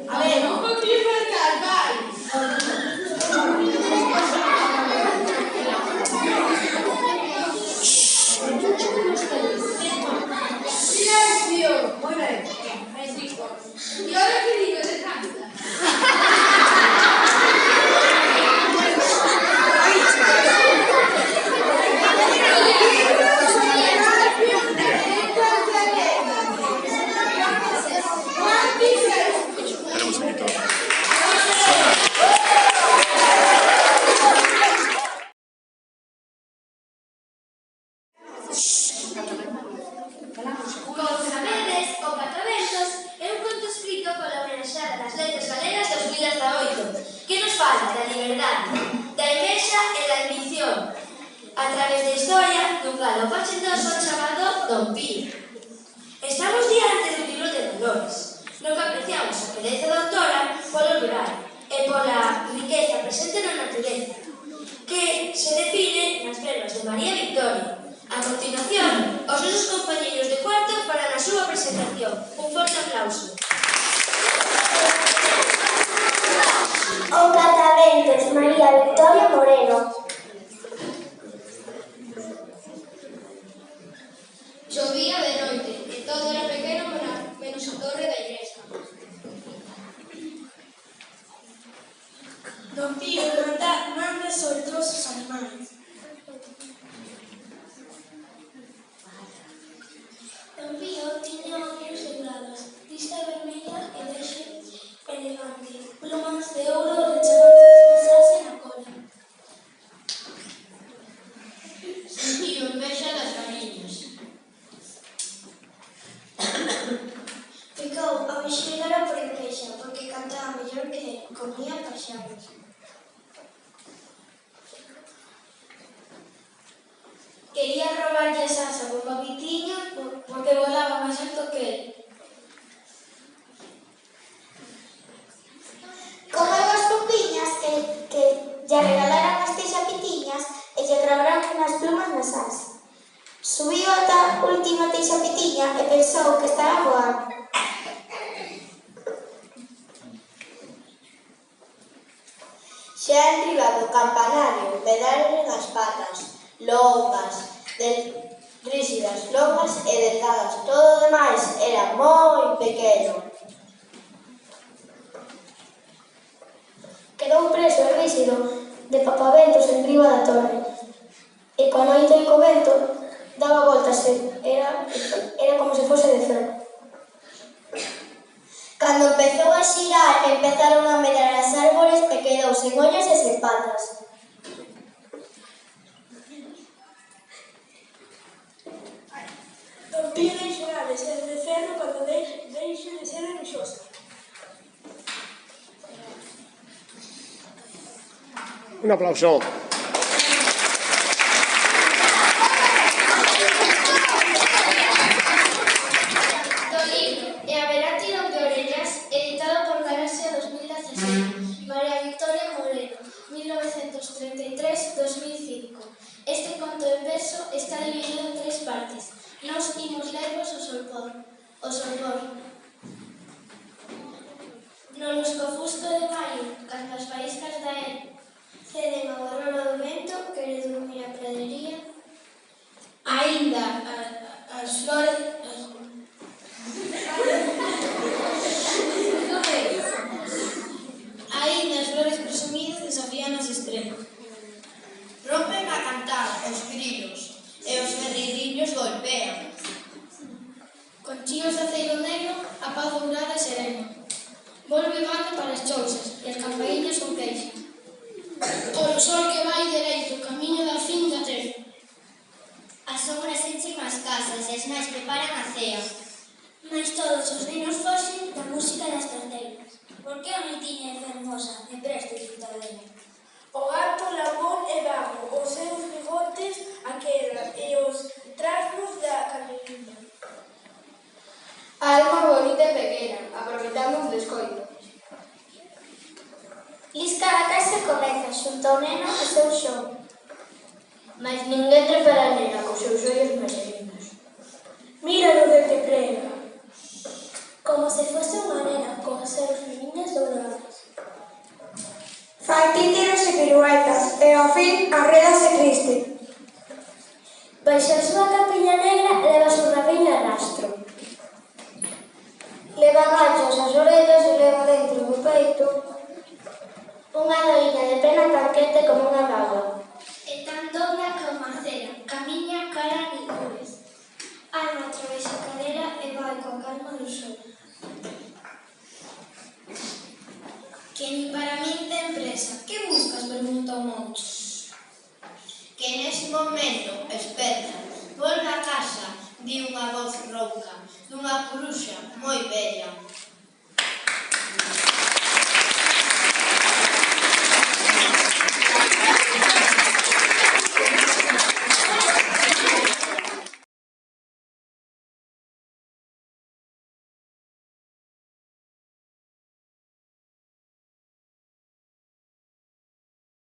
A ver, un poquinho para cá, vai! Silencio! Muy ben. E ahora que digo de canta? Tenemos aquí todo. Como sabedes, o Cataventos é un conto escrito pola Homenaxeada das Letras Galegas 2018 que nos fala da liberdade, da envexa e da ambición a través da historia dun galo fachendoso chamado Don Pío. Estamos diante dun libro de valores, no que apreciamos a quereza da autora polo rural e pola riqueza presente na natureza, que se define nas verbas de María Victoria. A continuación, os nosos compañeiros de cuarto farán a súa presentación. Un forte aplauso. O Cataventos, María Victoria Moreno. Chovía de noite e todo era pequeno menos a torre da igrexa. Don Pío manda soltos os animais. Don Pío tiña ollos dourados, lista vermella e vexo elegante, plumas de ouro rechabantes na cola. Sentiu envexa das galiñas. Ficou a vixilar por envexa, porque cantaba mellor que el, comía paxaros. Quería robarlle as asas ao papitiño porque volaba máis alto que el. Comeu as pupiñas que lle regalaran as teixapitiñas e lle gravaran unhas plumas nas asas. Subiu ata a última teixapitiña e pensou que estaba voando. Xa enriba do campanario, pedaron as patas, longas, rígidas, longas e delgadas. Todo o demais era moi pequeno. Quedou preso e rígido de papaventos enriba da torre. E coa noite e co vento daba voltas era como se fose de ferro. Cando empezou a xirar, empezaron a medrar as árbores e quedou sen ollos e sen patas. Don Pío deixará de ser de ferro cando deixe de ser anxosa. Un aplauso. Do libro E haberá tirón de orellas, editado por Galaxia 2016, María Victoria Moreno, 1933-2005. Este conto en verso está dividido en 3 partes. Nos imos lervos o solpor. No lusco fusco de maio, cando as faíscas da el ceden ao rolo do vento, quere dormir a pradería. Aínda as flores... Aínda as flores presumidas desafían as estrelas. Rompen a cantar os grilos e os ferrilliños golpean. Con chíos de aceiro negro, a paz dourada e serena. Volve bando para as chousas e as campaíñas con queixo. Polo sol que vai dereito, camiño da fin da terra. As sombras enchen as casas e as nais preparan a cea. Mais todos os nenos foxen da música das tardeiras. Por que a noitiña é fermosa e presta disfrutadera? O gato labón e vago, os seus bigotes a queda e os trasnos da carreira. A alma bonita e pequena, aproveitamos de escoito. Lisca da casa comeza xunto ao neno e seu xogo. Mas ninguén repara nela cos seus ollos máis lindos. Míralo de que prega. Co como se fose unha nena, con seus liñas douradas. Fai títeres e piruetas, e ao fin arrédase triste. Baixo a súa capiña negra leva o rabiño a rastro. Leva gachos as orellas e leva dentro do peito unha doiña de pena tan quente como unha bágoa. E tan dobra como a cera, camiña cara de nubes. Alma atravesa a cadera e vai coa calma do sol. Que ni para min ten presa. Que buscas? Pregunta o moncho. Que nese momento esperta, volve a casa, di unha voz rouca, dunha coruxa moi bella.